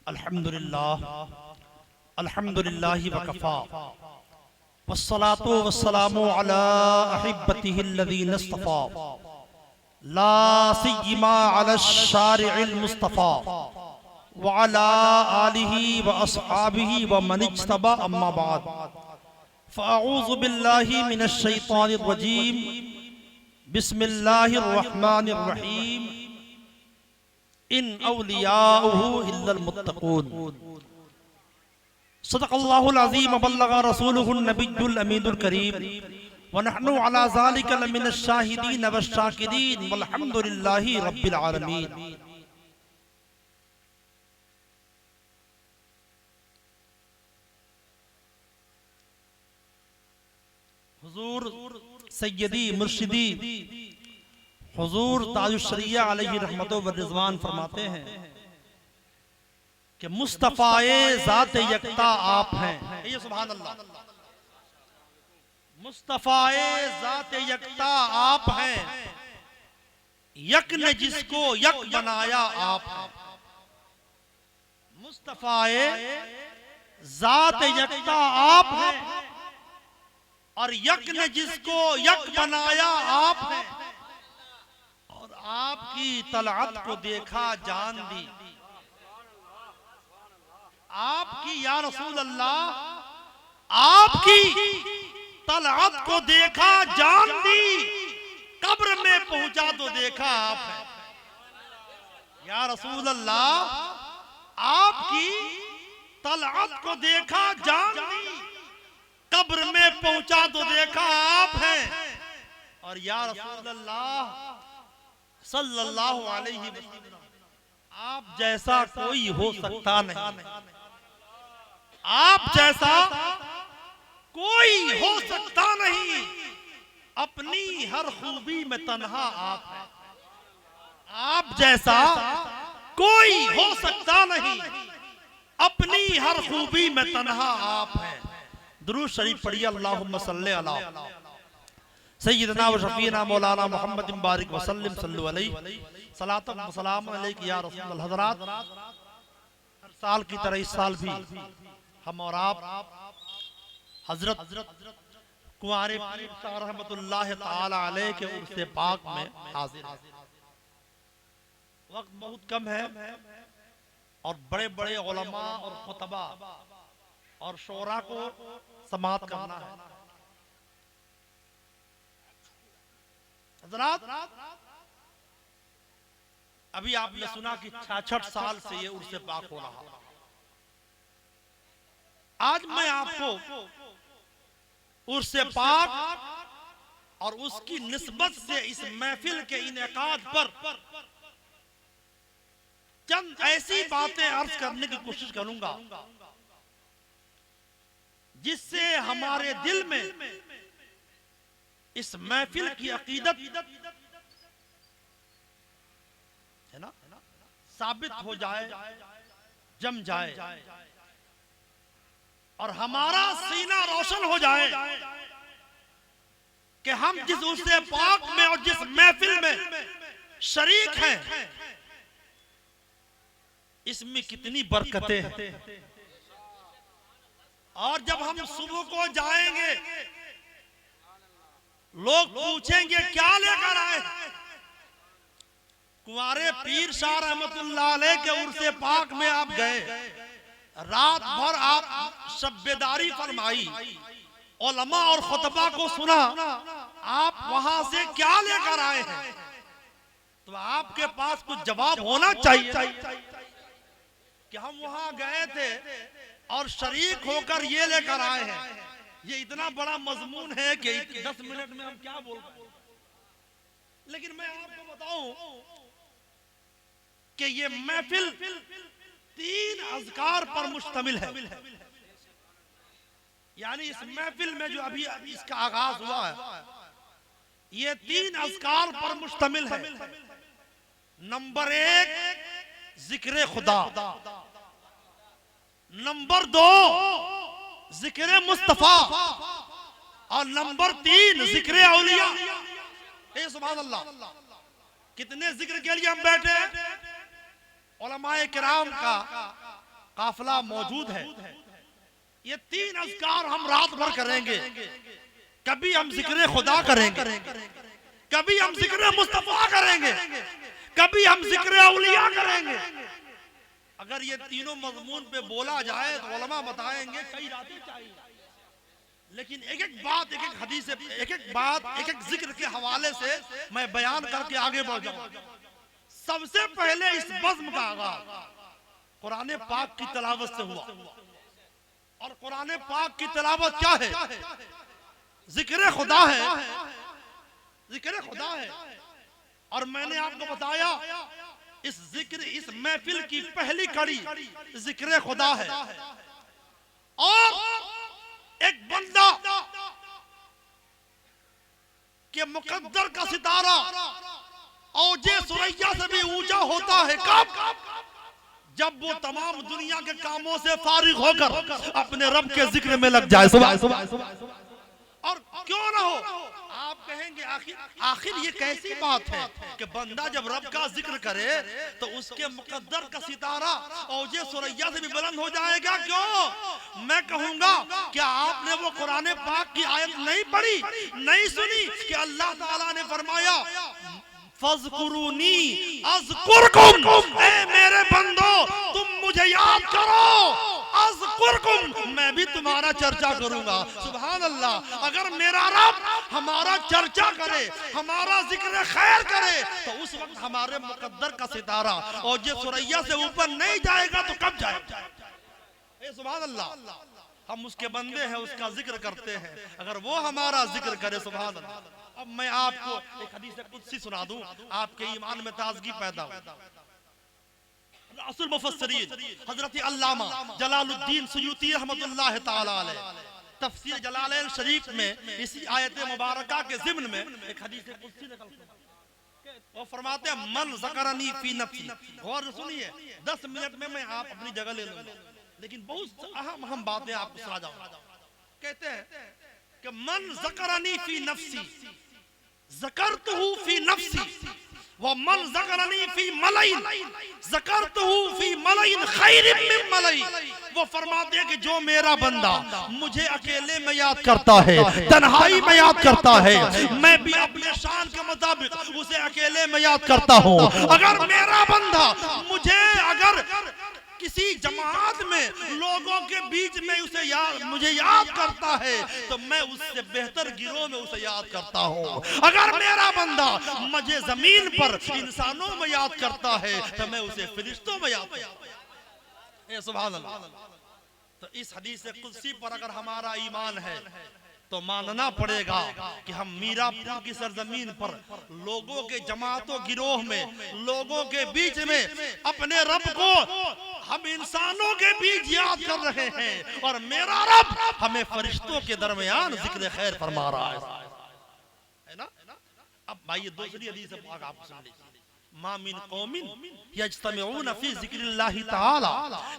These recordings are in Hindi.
अल्हम्दुलिल्लाह अल्हम्दुलिल्लाहि वकफ़ा वस्सलातु वस्सलामु अला अहिब्बतिहिल्लज़ीना इस्तफ़ा ला सिय्यिमा अला शारिइल मुस्तफ़ा व अला आलिहि व अस्हाबिहि व मन इज्तबा अम्मा बाद फ़अऊज़ु बिल्लाहि मिनश शैतानिर रजीम बिस्मिल्लाहिर रहमानिर रहीम इन औलियाउहु इल्लल मुत्तक़ून सदक़ल्लाहुल अज़ीम व बल्लग़ रसूलुहुन नबियुल अमीनुल करीम व नहनु अला ज़ालिका लमिनश शाहिदीन वश्शाकिरीन वल्हम्दुलिल्लाहि रब्बिल आलमीन। हुज़ूर सय्यदी मुर्शिदी हुजूर ताजुश्शरिया अलैहि रहमतो व रिज़वान फरमाते हैं कि मुस्तफ़ाए ज़ाते यकता आप हैं। ये सुभान अल्लाह। मुस्तफ़ाए ज़ाते यकता आप हैं, यक ने जिसको यक बनाया आप हैं। मुस्तफ़ाए ज़ाते यकता आप हैं और यक ने जिसको यक बनाया आप हैं। आपकी तलअत को देखा जान दी, आपकी या रसूल अल्लाह आपकी तलअत को देखा जान दी, कब्र में पहुंचा तो देखा आप है। या रसूल अल्लाह आपकी तलअत को देखा जान दी, कब्र में पहुंचा तो देखा आप हैं। और या रसूल अल्लाह सल्लल्लाहु अलैहि वसल्लम आप जैसा कोई हो सकता नहीं, आप जैसा कोई हो सकता नहीं, अपनी हर खूबी में तन्हा आप हैं। आप जैसा कोई हो सकता नहीं, अपनी हर खूबी में तन्हा आप हैं। दुरूद शरीफ पढ़िए। अल्लाहुम्मा सल्ली अला सय्यदना व शफीना मौलाना मुहम्मद बारिक वसल्लम सल्लु अलैहि सलातन व सलाम अलैका या रसूल हज़रात। हर साल की तरह इस साल भी हम और आप हजरत कुंवारे पीर शाह रहमतुल्लाह ताला अलैह के उर्स पाक में हाजिर हैं। वक्त बहुत कम है और बड़े बड़े उलमा और खुतबा और शोरा को समाअत करना है। अभी आपने सुना कि 66 साल से ये उर्स पाक हो रहा। आज मैं आपको उर्स पाक और उसकी निस्बत से इस महफिल के इनेकाद पर चंद ऐसी बातें अर्ज करने की कोशिश करूंगा जिससे हमारे दिल में इस महफिल की अकीदत है ना साबित हो जाए, जम जाए और हमारा सीना रोशन हो जाए कि हम जिस उर्स पाक में और जिस महफिल में शरीक हैं इसमें कितनी बरकतें हैं। और जब हम सुबह को जाएंगे लोग पूछेंगे क्या लेकर आए। कुंवारे पीर शाह रहमतुल्लाह अलैह के उर्स पाक में आप गए, रात भर आप शब्बेदारी फरमाई, उलमा और खुतबा को सुना, आप वहां से क्या लेकर आए हैं। तो आपके पास कुछ जवाब होना चाहिए कि हम वहां गए थे और शरीक होकर ये लेकर आए हैं। ये इतना बड़ा मजमून है कि 10 मिनट में हम क्या बोल पाए। लेकिन मैं आपको बताऊं कि ये महफिल 3 अज़कार पर मुश्तमिल है। यानी इस महफिल में जो अभी इसका आगाज हुआ है ये 3 अज़कार पर मुश्तमिल है। नंबर 1 जिक्र खुदा, नंबर 2 जिक्र मुस्तफा और नंबर 3 जिक्र औलिया। सुभान अल्लाह। कितने जिक्र के लिए हम बैठे हैं। उलमाए किराम का काफिला मौजूद है। ये 3 अज़कार हम रात भर करेंगे। कभी हम जिक्र खुदा करेंगे, कभी हम जिक्र मुस्तफा करेंगे, कभी हम जिक्र औलिया करेंगे। अगर ये तीनों मज़मून पे बोला जाए तो उलमा बताएंगे कई रातें चाहिए। लेकिन एक एक बात, एक एक हदीस, एक एक बात, एक एक जिक्र के हवाले से मैं बयान करके आगे बढ़ जाऊं। सबसे पहले इस बज़्म का आगाज़ कुरान पाक की तिलावत से हुआ। और कुरान पाक की तिलावत क्या है? जिक्र खुदा है, जिक्र खुदा है। और मैंने आपको बताया इस जिक्र, इस महफिल की पहली कड़ी जिक्र खुदा है। और एक बंदा के मुकद्दर का सितारा औजे सुरैया से भी ऊंचा होता है। कब? जब वो तमाम दुनिया के कामों से फारिग होकर अपने रब के जिक्र में लग जाए। सुबह और क्यों ना हो, आप कहेंगे आखिर ये कैसी बात है कि बंदा जब रब का जिक्र करे तो उसके मुकद्दर का सितारा औजे सुरैया से भी बुलंद हो जाएगा। क्यों? मैं कहूंगा क्या आपने वो कुरान पाक की आयत नहीं पढ़ी, नहीं सुनी कि अल्लाह ताला ने फरमाया फज़कुरूनी अज़कुरकुम, ऐ मेरे बंदो तुम मुझे याद करो, अज़कुरकुम, मैं भी तुम्हारा चर्चा करूंगा। सुभान अल्लाह। अगर मेरा रब हमारा चर्चा करे, हमारा जिक्र खैर करे तो उस वक्त हमारे मुकद्दर का सितारा और जो सुरैया से ऊपर नहीं जाएगा तो कब जाएगा? सुभान अल्लाह। हम उसके बंदे हैं, उसका जिक्र करते हैं। अगर वो हमारा जिक्र करे, सुभान अल्लाह। अब मैं आपको एक हदीस कुदसी सुना दूं, आपके ईमान में ताजगी पैदा हो। रसूल मुफस्सिरीन हजरत अल्लामा जलालुद्दीन सुयूती रहमतुल्लाह ताला अलैह तफसीर जलालैन शरीफ में इसी आयत मुबारका के ज़िम्न में एक हदीस कुदसी निकलती है। वो फरमाते हैं मन ज़करनी फी नफ्सी। गौर से सुनिए, 10 मिनट में मैं आप अपनी जगह ले लूंगा, लेकिन बहुत अहम बातें आपको सुना जाऊंगा। कहते हैं कि मन ज़करनी फी नफ्सी ज़करतहु फी नफ्सी व मन ज़करनी फी मलईन ज़करतहु फी मलईन खैरिम मिन मलईन। वो फरमाते हैं कि जो मेरा बंदा मुझे अकेले में याद करता है, तन्हाई में याद करता है, मैं भी अपने शान के मुताबिक उसे अकेले में याद करता हूँ। अगर मेरा बंदा अगर किसी जमात में लोगों के बीच में मुझे याद करता है तो मैं उससे बेहतर गिरोह में उसे याद करता हूँ। अगर मेरा बंदा मुझे जमीन पर इंसानों में याद करता है तो मैं उसे फरिश्तों में याद करता हूँ। सुभान अल्लाह। तो इस हदीस कुदसी पर अगर हमारा ईमान है तो मानना पड़ेगा कि हम मीरापुर की सरजमीन पर लोगों के जमातों गिरोह में, लोगों के बीच में अपने रब को हम इंसानों के बीच याद कर रहे हैं और मेरा रब हमें फरिश्तों के दरमियान जिक्र खैर फरमा रहा है ना। अब भाई ये दूसरी हदीस पाक आप सुन लीजिए। मा मिन कौमिन यज्तमिऊन फी ज़िक्रिल्लाहि तआला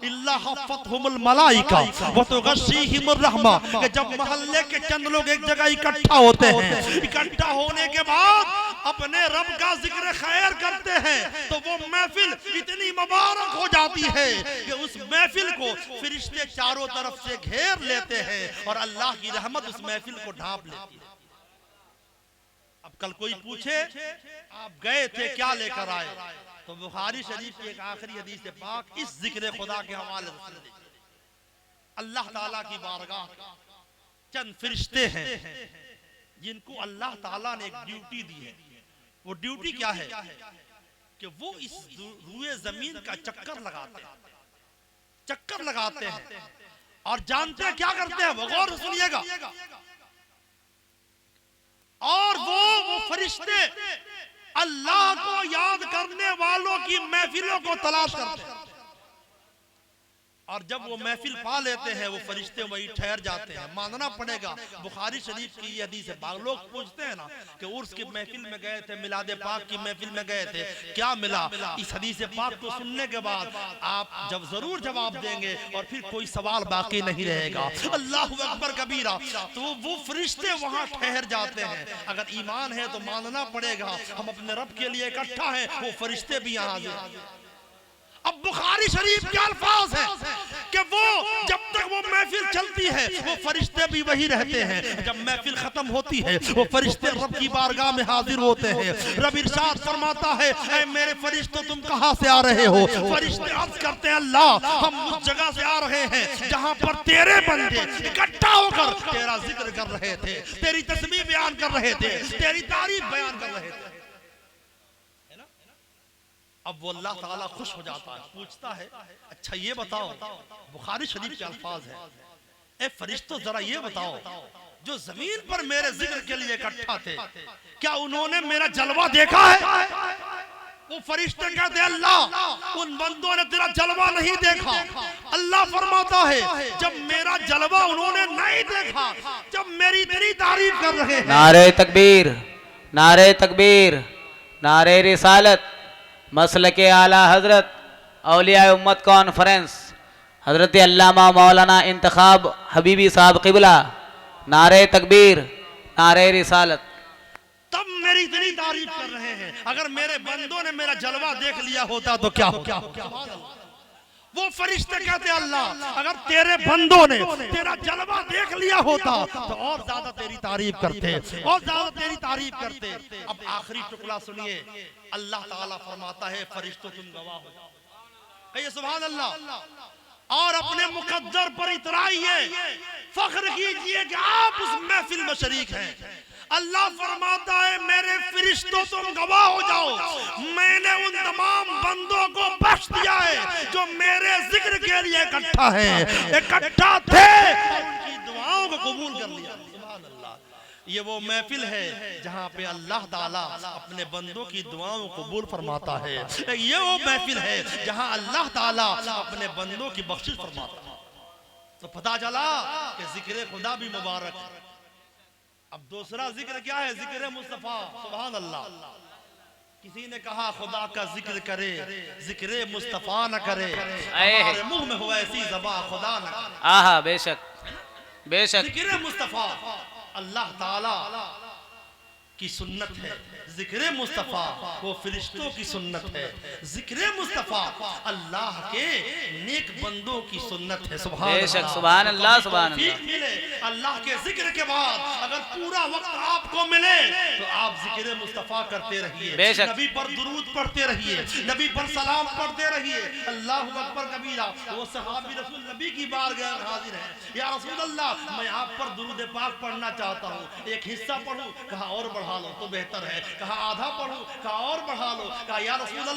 इल्ला हफ़तहुमुल मलाइका व तुग़श्शीहिमुर रहमा। कि जब मोहल्ले के चंद लोग एक जगह इकट्ठा होते हैं, इकट्ठा होने के बाद अपने रब का जिक्र खैर करते हैं तो वो महफिल इतनी मुबारक हो जाती है कि उस महफिल को फरिश्ते चारों तरफ से घेर लेते हैं और अल्लाह की रहमत उस महफिल को ढांप लेती है। अब कल कोई पूछे आप गए थे क्या लेकर आए, तो बुखारी शरीफ की एक आखिरी हदीस पाक इस जिक्र खुदा के हवाले से अल्लाह ताला की बारगाह चंद फरिश्ते हैं जिनको अल्लाह ताला ने एक ड्यूटी दी है। वो ड्यूटी क्या है कि वो इस रुए जमीन का चक्कर लगाते हैं और जानते हैं क्या करते हैं? वो गौर से सुनिएगा। और वो फरिश्ते अल्लाह को याद करने वालों की महफिलों को तलाश करते हैं और जब वो महफिल पा लेते हैं वो फरिश्ते वही ठहर जाते हैं। मानना पड़ेगा बुखारी शरीफ की ये हदीस है। लोग पूछते हैं ना कि उर्स की महफिल में गए थे, मिलाद पाक की महफिल में गए थे, क्या मिला? इस हदीस पाक को सुनने के बाद आप जरूर जवाब देंगे और फिर कोई सवाल बाकी नहीं रहेगा। अल्लाहु अकबर कबीरा। तो वो फरिश्ते वहां ठहर जाते हैं। अगर ईमान है तो मानना पड़ेगा हम अपने रब के लिए इकट्ठा है, वो फरिश्ते भी यहाँ हाजिर। अब बुखारी शरीफ के अल्फाज हैं चलती है वो फरिश्ते भी वही रहते हैं। जब महफिल खत्म होती है वो फरिश्ते रब की बारगाह में हाजिर होते हैं। रब इरशाद फरमाता है ऐ मेरे फरिश्तों तुम कहां से आ रहे हो? फरिश्ते अर्ज करते हैं अल्लाह हम उस जगह से आ रहे हैं जहां पर तेरे बंदे इकट्ठा होकर तेरा जिक्र कर रहे थे, तेरी तस्बीह बयान कर रहे थे, तेरी तारीफ बयान कर रहे थे। अब वो अल्लाह ताला खुश हो जाता है, पूछता है अच्छा ये बताओ, बुखारी शरीफ के अल्फाज है, ए फरिश्तों जरा ये बताओ जो जमीन पर मेरे जिक्र के लिए इकट्ठा थे क्या उन्होंने मेरा जलवा देखा है? वो फरिश्ते कहते हैं अल्लाह उन बंदों ने तेरा जलवा नहीं देखा। अल्लाह फरमाता है जब मेरा जलवा उन्होंने नहीं देखा, जब मेरी तेरी तारीफ कर रहे हैं। नारे तकबीर, नारे तकबीर, नारे रिसालत, मसलके आला हजरत औलिया उम्मत कॉन्फ्रेंस हजरत अल्लामा मौलाना इंतखाब हबीबी साहब क़िबला। नारे तकबीर, नारे रिसालत। तब मेरी इतनी तारीफ कर रहे हैं। अगर मेरे बंदों ने मेरा जलवा देख लिया होता तो क्या होगा? वो फरिश्ते कहते हैं अल्लाह अगर तेरे बंदों ने तेरा जलवा देख लिया होता तो और ज्यादा तेरी तारीफ करते, और ज्यादा तेरी तारीफ करते। अब आखिरी टुकड़ा सुनिए, अल्लाह ताला फरमाता है फरिश्तों तुम गवाह हो जाओ, कहिए सुभान अल्लाह, और अपने मुकद्दर पर इतराइए, फख्र कीजिए कि आप उस महफिल में शरीक हैं। अल्लाह फरमाता है मेरे फरिश्तों तुम गवाह हो जाओ, मैंने उन तमाम बंदों को बख्श दिया है जो मेरे जिक्र के लिए इकट्ठा है, इकट्ठा थे, और उनकी दुआओं को कबूल कर लिया। सुभान अल्लाह, ये वो महफिल है जहाँ पे अल्लाह ताला अपने बंदों की दुआओं को कबूल फरमाता है। ये वो महफिल है जहाँ अल्लाह ताला अपने बंदों की बख्शिश फरमाता है। तो पता चला कि जिक्र खुदा भी मुबारक है। अब दूसरा जिक्र क्या है? जिक्र मुस्तफा। सुभान अल्लाह, किसी ने कहा खुदा का जिक्र करे जिक्र मुस्तफा न करे, हमारे मुंह में हो ऐसी ज़बां खुदा न करे। आहा बेशक बेशक, जिक्र मुस्तफा अल्लाह ताला की सुन्नत है, जिक्र मुस्तफा वो फरिश्तों की सुन्नत है, जिक्र मुस्तफा अल्लाह के नेक बंदों की सुन्नत है। बेशक सुभान अल्लाह, सुभान अल्लाह। मिले अल्लाह के जिक्र के बाद अगर पूरा वक्त आपको मिले तो आप जिक्र मुस्तफा करते रहिए, बेशक नबी पर दुरूद पढ़ते रहिए, नबी पर सलाम पढ़ते रहिए। अल्लाहु अकबर कबीरा। वो सहाबी रसूल नबी की बारगाह में हाजिर है, या रसूल अल्लाह मैं आप पर दुरूद पाक पढ़ना चाहता हूँ, एक हिस्सा पढ़ूं? कहा और बढ़ा लो तो बेहतर है। कहा आधा पढ़ूं? कहा और बढ़ा लो। कहा या रसूल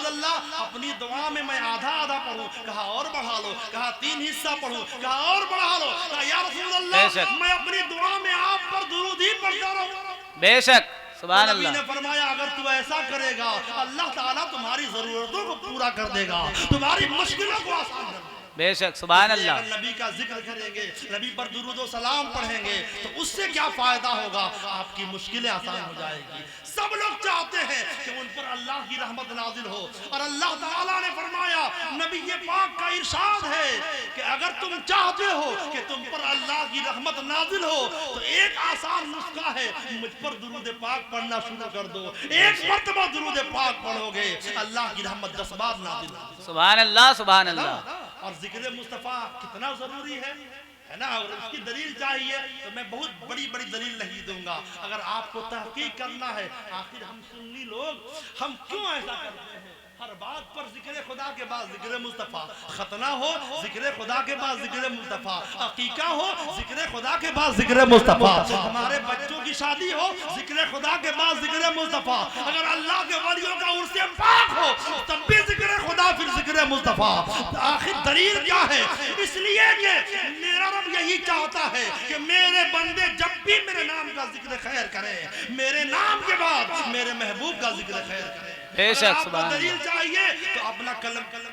अल्लाह अपनी दुआ में मैं आधा आधा पढ़ूं? कहा और बढ़ा लो। कहा 3 हिस्सा पढ़ूं? कहा और बढ़ा लो। कहा या रसूल अल्लाह मैं अपनी दुआ में आप पर दुरूद ही पढ़ता रहूं। बेशक सुभान अल्लाह। ने फरमाया अगर तू ऐसा करेगा अल्लाह ताला तुम्हारी जरूरतों को पूरा कर देगा, तुम्हारी मुश्किलों को आसान कर देगा। बेशक सुभान अल्लाह। नबी का जिक्र करेंगे, नबी पर दुरूद व सलाम पढ़ेंगे तो उससे क्या फायदा होगा? आपकी मुश्किलें आसान हो जाएगी। सब लोग चाहते हैं कि उन पर अल्लाह की रहमत नाजिल हो, और अल्लाह ताला ने फरमाया, नबी ये पाक का इरशाद है कि अगर तुम चाहते हो कि तुम पर अल्लाह की रहमत नाजिल हो तो एक आसान नुस्खा है, मुझ पर दुरूद पाक पढ़ना शुरू कर दो। एक मर्तबा दुरूद पाक पढ़ोगे अल्लाह की रहमत 10 बार नाजिल होगी। सुभान अल्लाह, सुभान अल्लाह। और जिक्र मुस्तफा कितना जरूरी है ना? और इसकी दलील चाहिए तो मैं बहुत बड़ी बड़ी दलील नहीं दूंगा। अगर आपको तहकीक करना है आखिर हम सुन्नी लोग हम क्यों ऐसा करते हैं? हर बात पर जिक्र खुदा के बाद जिक्र मुस्तफा, खतना हो जिक्र खुदा के बाद जिक्र मुस्तफा, अकीका हो जिक्र खुदा के बाद जिक्र मुस्तफा, हमारे बच्चों की शादी हो जिक्र खुदा के बाद जिक्र मुस्तफा, अगर अल्लाह के वलियों का उर्से पाक हो तब भी जिक्र खुदा फिर जिक्र मुस्तफा। आखिर दलील क्या है? इसलिए कि मेरा रब यही चाहता है कि मेरे बंदे जब भी मेरे नाम का जिक्र खैर करें, मेरे नाम के बाद मेरे महबूब का जिक्र खैर करें। बेशक सुभान अल्लाह। दलील चाहिए तो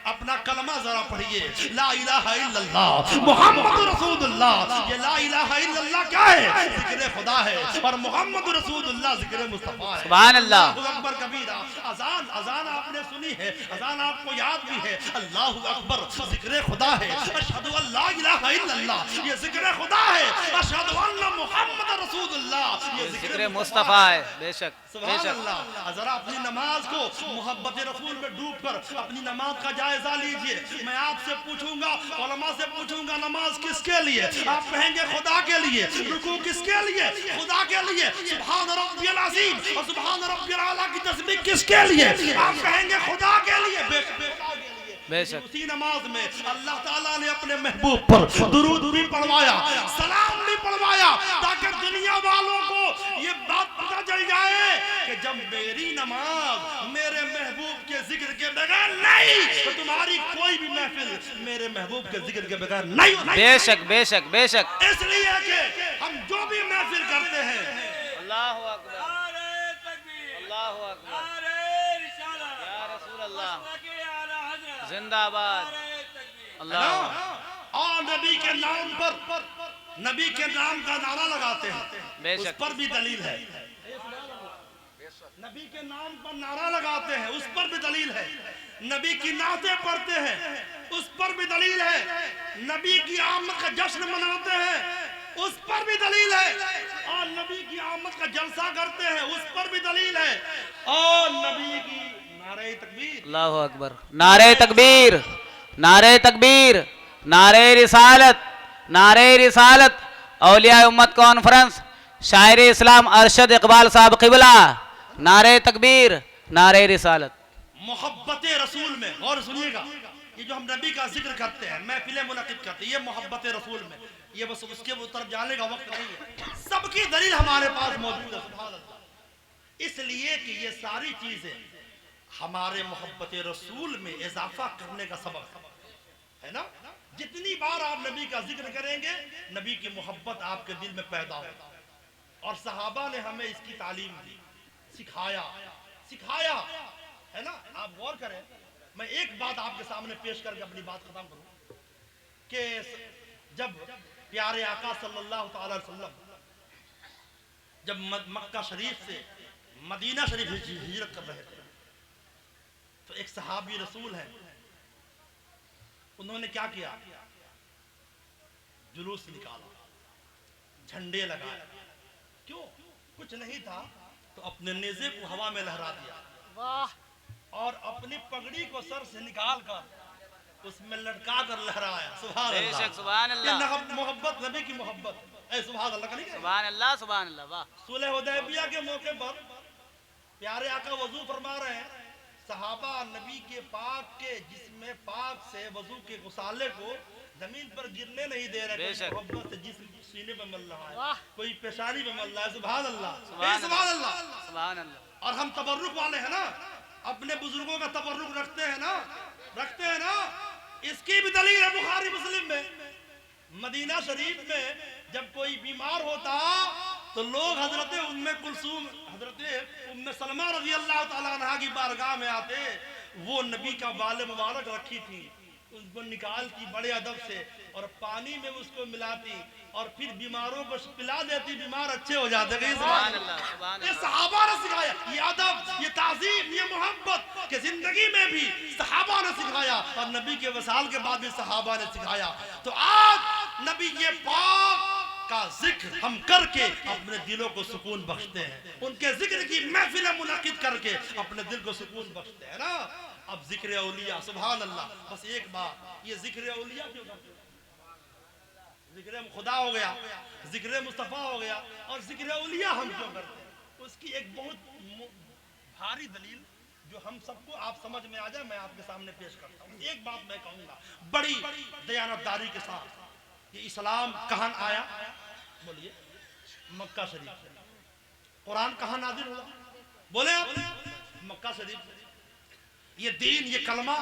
अपना कलमा जरा पढ़िए, ला इलाहा इल्लल्लाह मुहम्मद रसूलुल्लाह। ये ला इलाहा इल्लल्लाह क्या है? जिक्र खुदा है, और मुहम्मद रसूलुल्लाह जिक्र मुस्तफा है। सुभान अल्लाह। अल्लाहु अकबर कबीरा। अजान आपने सुनी है, अजान आपको याद भी है। अल्लाहु अकबर जिक्र खुदा है, अशहदु अल्ला इलाहा इल्लल्लाह ये जिक्र खुदा है, अशहदु अन्ना मुहम्मद रसूलुल्लाह ये जिक्र मुस्तफा है। बेशक सुभान अल्लाह। जरा अपनी नमाज को मोहब्बत रसूल में डूबकर अपनी नमाज का जायजा लीजिए। मैं आप आपसे पूछूंगा, उलमा से पूछूंगा, नमाज किसके लिए? आप कहेंगे खुदा के लिए। रुकू किसके लिए? खुदा के लिए। सुभान रब्बियल अज़ीम और सुभान रब्बियल आला की तस्बीह किसके लिए? आप कहेंगे खुदा के लिए। बेशक उसी नमाज में अल्लाह ताला ने अपने महबूब पर दुरूद भी पढ़वाया, सलाम भी पढ़वाया, ताकि दुनिया वालों को ये बात पता चल जाए कि जब मेरी नमाज मेरे महबूब के जिक्र के बगैर नहीं, तो तुम्हारी कोई भी महफिल मेरे महबूब के जिक्र के बगैर नहीं। बेशक बेशक बेशक। इसलिए कि हम जो भी महफिल करते हैं, अल्लाहु अकबर, अल्लाहु अकबर, या रसूल अल्लाह जिंदाबाद, अल्लाह। और नबी के नाम पर, नबी के नाम का नारा लगाते हैं, उस पर भी दलील है। नबी के नाम पर नारा लगाते हैं, उस पर भी दलील है। नबी की नाते पढ़ते हैं, उस पर भी दलील है। नबी की आमद का जश्न मनाते हैं, उस पर भी दलील है। और नबी की आमद का जलसा करते हैं, उस पर भी दलील है। और नबी की नारे तकबीर, अल्लाहु अकबर, नारे तकबीर, नारे तकबीर, नारे रिसालत, नारे रिसालत, औलिया उम्मत कॉन्फ्रेंस, शायर इस्लाम अरशद इकबाल साहब क़िबला, नारे तकबीर, नारे रिसालत। मोहब्बत रसूल में और सुनिएगा, ये जो हम नबी का जिक्र करते हैं, महफिलें मुनक़िद करते हैं, ये मोहब्बत रसूल में, ये बस उसके तरफ जाने का वक्त नहीं है। सबकी दलील हमारे पास मौजूद है, सुभान अल्लाह। इसलिए कि ये सारी चीजें हमारे मोहब्बत रसूल में इजाफा करने का सबब है ना। जितनी बार आप नबी का जिक्र करेंगे, नबी की मोहब्बत आपके दिल में पैदा होगा। और सहाबा ने हमें इसकी तालीम दी, सिखाया, सिखाया, है ना। आप गौर करें, मैं एक बात आपके सामने पेश करके अपनी बात खत्म करूं कि जब प्यारे आका सल्लल्लाहु अलैहि वसल्लम जब मक्का शरीफ से मदीना शरीफ हिजरत कर रहे थे, तो एक सहाबी रसूल है, उन्होंने क्या किया? जुलूस निकाला, झंडे लगाए। क्यों? कुछ नहीं था तो अपने नेज़े को हवा में लहरा दिया, वाह, और अपनी पगड़ी को सर से निकाल कर उसमें लटका कर लहराया। सुभान अल्लाह, सुभान अल्लाह, मोहब्बत, नबी की मोहब्बत, ऐ सुभान अल्लाह, सुभान अल्लाह, सुभान अल्लाह, वाह। सुलह हुदैबिया के मौके पर प्यारे आका वजू फरमा रहे हैं, सहाबा नबी के पाक के जिस्म पाक से वजू के गुसाले को जमीन पर गिरने नहीं दे रहे, मोहब्बत से जिस्म सीने पे मल रहा है, कोई पेशानी पे मल रहा है। सुभान अल्लाह, सुभान अल्लाह, सुभान अल्लाह। और हम तबर्रुक वाले हैं ना, अपने बुजुर्गों का तबर्रुक रखते हैं ना, रखते हैं ना। इसकी भी दलील है बुखारी मुस्लिम में। मदीना शरीफ में जब कोई बीमार होता तो लोग हजरत उम्मे कुलसूम, हजरत उम्मे सलमा रज़ी अल्लाह ताला अन्हा की बारगाह में आते। वो नबी का बाल मुबारक रखी थी, उसको निकालती बड़े अदब से और पानी में उसको मिलाती और फिर बीमारों को पिला देती, बीमार अच्छे हो जाते। ये सहाबा ने सिखाया, ये अदब, ये ताज़ीम, ये मोहब्बत के जिंदगी में भी सहाबा ने सिखाया और नबी के वसाल के बाद भी सहाबा ने सिखाया। तो आज नबी ये पाक का जिक्र हम करके अपने दिलों को सुकून बख्शते हैं, उनके जिक्र की महफिल मुनक़िद करके अपने दिल को सुकून बख्शते हैं ना। अब जिक्र औलिया, सुभान अल्लाह। बस एक बात, ये जिक्र औलिया क्यों करते हैं? जिक्र खुदा हो गया, जिक्र मुस्तफ़ा हो गया, और जिक्र औलिया हम क्यों करते हैं? उसकी एक बहुत भारी दलील जो हम सबको आप समझ में आ जाए, मैं आपके सामने पेश करता हूँ। एक बात मैं कहूँगा बड़ी दयानतदारी के साथ, ये इस्लाम कहाँ आया? बोलिए, मक्का शरीफ से। कुरान कहाँ नाज़िल हुआ? बोले आप, मक्का शरीफ से। ये दीन, ये कलमा,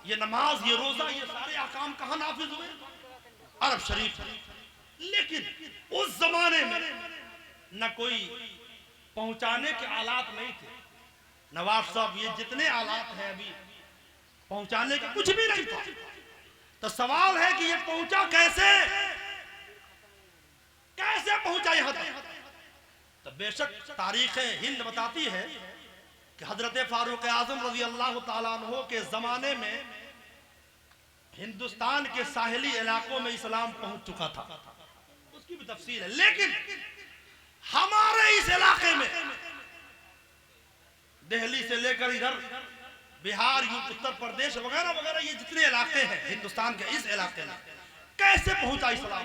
ये नमाज, ये रोजा, ये सारे अहकाम कहाँ नाफिज हुए? अरब शरीफ से। लेकिन उस जमाने में न कोई पहुंचाने के आलात नहीं थे। नवाब साहब, ये जितने आलात हैं अभी पहुंचाने के कुछ भी नहीं था। तो सवाल है कि ये पहुंचा कैसे, कैसे पहुंचा यहां तक? तो बेशक तारीख हिंद बताती है कि हजरत फारूक आजम रजी अल्लाह ताला अन्हु के जमाने में हिंदुस्तान के साहिली इलाकों में इस्लाम पहुंच चुका था, उसकी भी तफसील है। लेकिन हमारे इस इलाके में दिल्ली से लेकर इधर बिहार, उत्तर प्रदेश वगैरह वगैरह ये जितने इलाके हैं हिंदुस्तान के, इस इलाके में कैसे पहुंचा इस्लाम?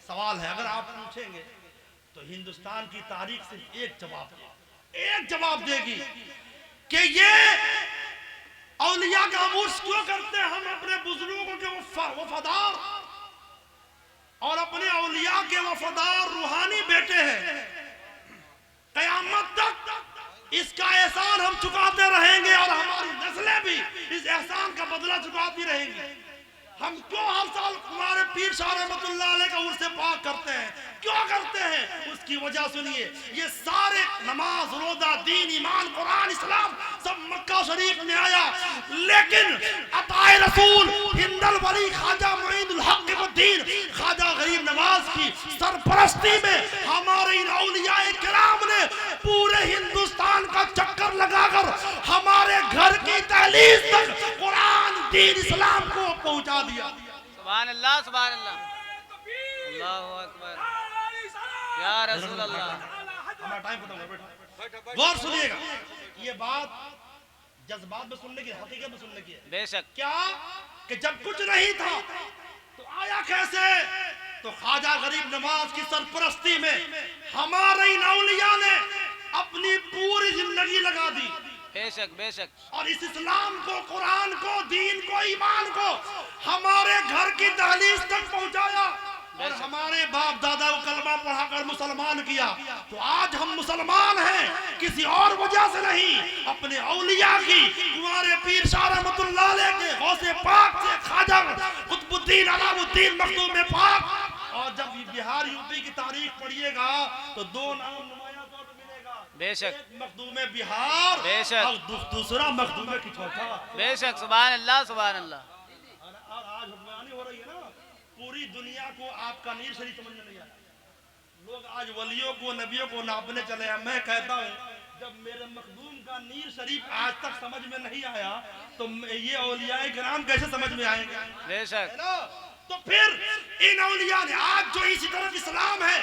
सवाल है, अगर आप पूछेंगे तो हिंदुस्तान की तारीख सिर्फ एक जवाब देगी कि ये औलिया का उर्स क्यों करते हैं? हम अपने बुजुर्गों के वफादार और अपने औलिया के वफादार रूहानी बेटे हैं। कयामत तक इसका एहसान हम चुकाते रहेंगे और हमारी नस्लें भी इस एहसान का बदला चुकाती रहेंगी। हम क्यों हर साल हमारे पीर शाह रहमतुल्लाह अलैह का उर्स पाक करते हैं? क्यों करते हैं? उसकी वजह सुनिए। ये सारे नमाज, रोजा, दीन, ईमान, कुरान, इस्लाम सब मक्का शरीफ में आया, लेकिन अताए रसूल हिंदल वली ख्वाजा मुईनुल हक उद्दीन ख्वाजा गरीब नवाज की सरपरस्ती में हमारे इन औलियाए किराम ने पूरे हिंदुस्तान का चक्कर लगाकर हमारे घर की दहलीज तक कुरान, दीन, इस्लाम को पहुंचा दिया। सुभान अल्लाह, सुभान अल्लाह, अल्लाहु अकबर, या रसूल अल्लाह। हमारा टाइम खत्म हो बेटा, गौर सुनिएगा। ये बात जज्बात में सुनने की, हकीकत में सुनने की है। बेशक। क्या कि जब कुछ नहीं था तो आया कैसे? तो ख्वाजा गरीब नवाज की सरपरस्ती में हमारे इन औलिया ने अपनी पूरी जिंदगी लगा दी। बेशक बेशक। और इस इस्लाम को, कुरान को, दीन को, ईमान को हमारे घर की दहलीज तक पहुंचाया और हमारे बाप दादा को कलमा पढ़ाकर मुसलमान किया। तो आज हम मुसलमान हैं किसी और वजह से नहीं, अपने औलिया की, हमारे पीर शाह रहमतुल्लाह अलैह के गौसे पाक से, ख्वाजा कुतुबुद्दीन अलाउद्दीन मखदूम पाक। और जब बिहार, यूपी की तारीख पढ़िएगा तो दो नाम नुमाया तौर पर मिलेगा। बेशक। मखदूम बिहार, बेशक, और दूसरा मखदूम किचौथा। बेशक। सुभान अल्लाह, सुभान अल्लाह। और आज हुक्मरानी हो रही है ना, पूरी दुनिया को आपका नीर शरीफ समझ में नहीं आया। लोग आज वलियों को, नबियों को नापने चले हैं। मैं कहता हूँ जब मेरे मखदूम का नीर शरीफ आज तक समझ में नहीं आया तो ये औलियाए किराम कैसे समझ में आएंगे? बेशक। है ना? तो फिर इन औलिया ने आज जो इसी तरफ इस्लाम है,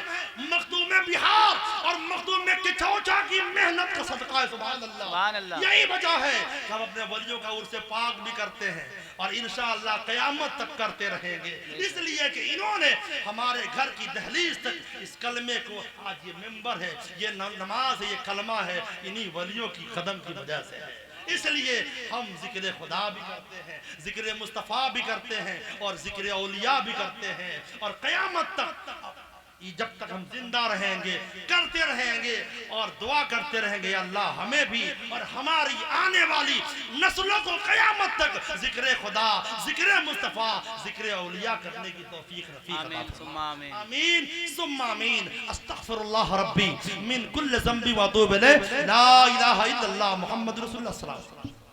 मखदूम बिहार और मखदूम किचौचा की मेहनत का सदका है। सुभान अल्लाह, सुभान अल्लाह। यही वजह है कि हम अपने वलियों का उर्स पाक भी करते हैं और इंशाअल्लाह क़यामत तक करते रहेंगे। इसलिए कि इन्होंने हमारे घर की दहलीज तक इस कलमे को, आज ये मिंबर है, ये नमाज है, ये कलमा है, इन्हीं वलियों की कदम की वजह से है। इसलिए हम जिक्र खुदा भी करते हैं, जिक्र मुस्तफ़ा भी करते हैं और जिक्र औलिया भी करते हैं। और क़यामत तक जब तक हम जिंदा रहेंगे करते रहेंगे और दुआ करते रहेंगे, अल्लाह हमें भी और हमारी आने वाली नस्लों को क़यामत तक जिक्र खुदा, जिक्र मुस्तफ़ा, जिक्र औलिया करने की तौफीक रफ़ीक अता फरमाए। आमीन सुम्मा आमीन। अस्तग़फिरुल्लाह रब्बी मिन कुल्लि ज़ंबि व अतूबु इलैह। ला इलाहा इल्लल्लाह मुहम्मदुर रसूलुल्लाह सल्लल्लाहु अलैहि वसल्लम।